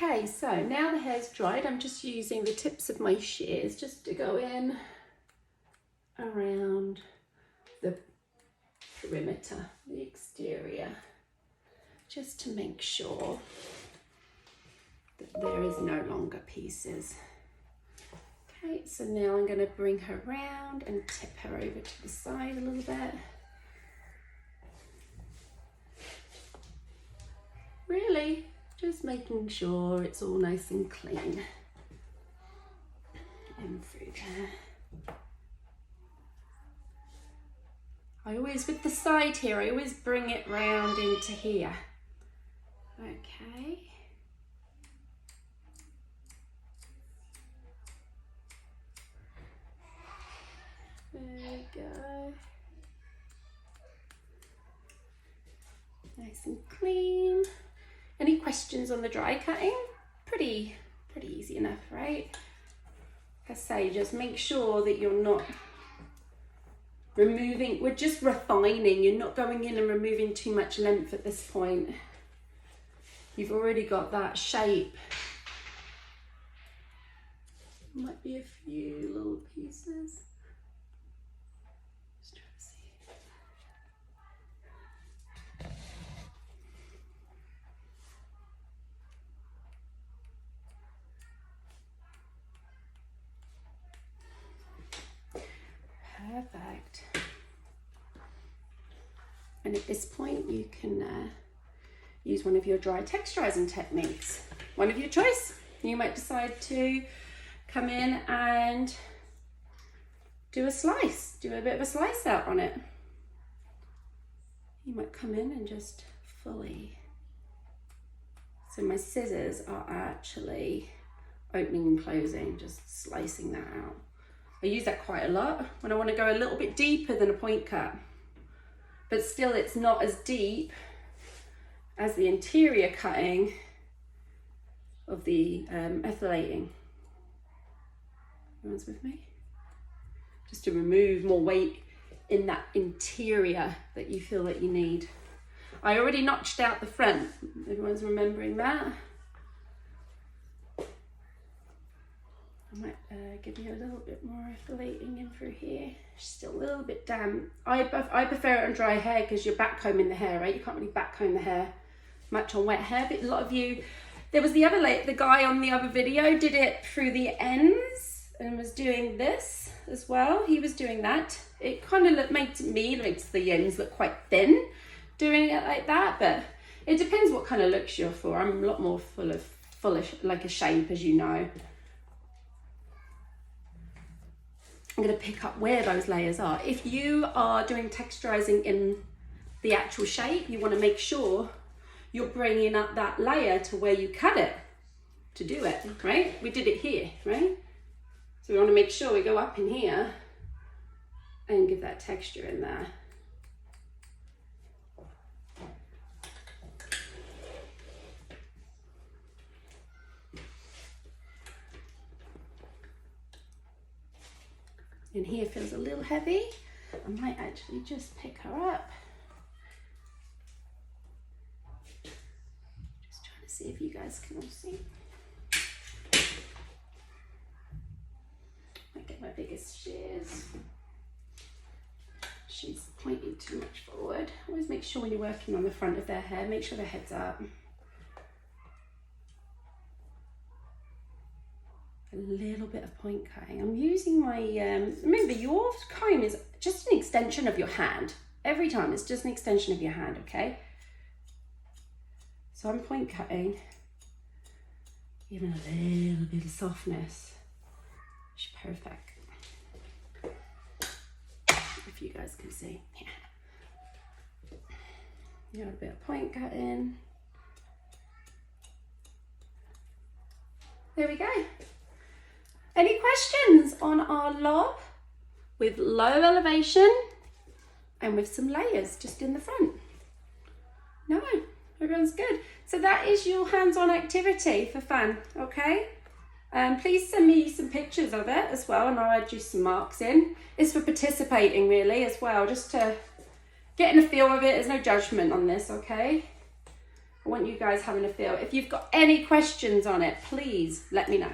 Okay, so now the hair's dried, I'm just using the tips of my shears just to go in around the perimeter, the exterior, just to make sure that there is no longer pieces. Okay, so now I'm going to bring her round and tip her over to the side a little bit. Really, just making sure it's all nice and clean. And through there. I always, with the side here, I always bring it round into here. Okay. There we go. Nice and clean. Any questions on the dry cutting? Pretty easy enough, right? Like I say, just make sure that you're not removing, we're just refining. You're not going in and removing too much length at this point. You've already got that shape. Might be a few little pieces. Just trying to see. Perfect. And at this point you can use one of your dry texturizing techniques. One of your choice. You might decide to come in and do a slice, do a bit of a slice out on it. You might come in and just fully. So my scissors are actually opening and closing, just slicing that out. I use that quite a lot when I want to go a little bit deeper than a point cut, but still it's not as deep as the interior cutting of the ethylating. Everyone's with me? Just to remove more weight in that interior that you feel that you need. I already notched out the front. Everyone's remembering that? I might give you a little bit more ethylating in through here. Still a little bit damp. I prefer it on dry hair because you're back combing the hair, right? You can't really back comb the hair much on wet hair, but a lot of you, there was the guy on the other video did it through the ends and was doing this as well. He was doing that. It kind of makes the ends look quite thin doing it like that, but it depends what kind of looks you're for. I'm a lot more full of like a shape, as you know. I'm going to pick up where those layers are. If you are doing texturizing in the actual shape, you want to make sure you're bringing up that layer to where you cut it to do it, right? We did it here, right? So we want to make sure we go up in here and give that texture in there. And here feels a little heavy. I might actually just pick her up. Just trying to see if you guys can all see. Might get my biggest shears. She's pointing too much forward. Always make sure when you're working on the front of their hair, make sure their head's up. A little bit of point cutting. I'm using my, remember your comb is just an extension of your hand. Every time it's just an extension of your hand, okay? So I'm point cutting, giving a little bit of softness. She's perfect. If you guys can see, yeah. A bit of point cutting. There we go. Any questions on our lob with low elevation and with some layers just in the front? No, everyone's good. So that is your hands-on activity for fun, okay? Please send me some pictures of it as well and I'll add you some marks in. It's for participating really as well, just to get in a feel of it. There's no judgment on this, okay? I want you guys having a feel. If you've got any questions on it, please let me know.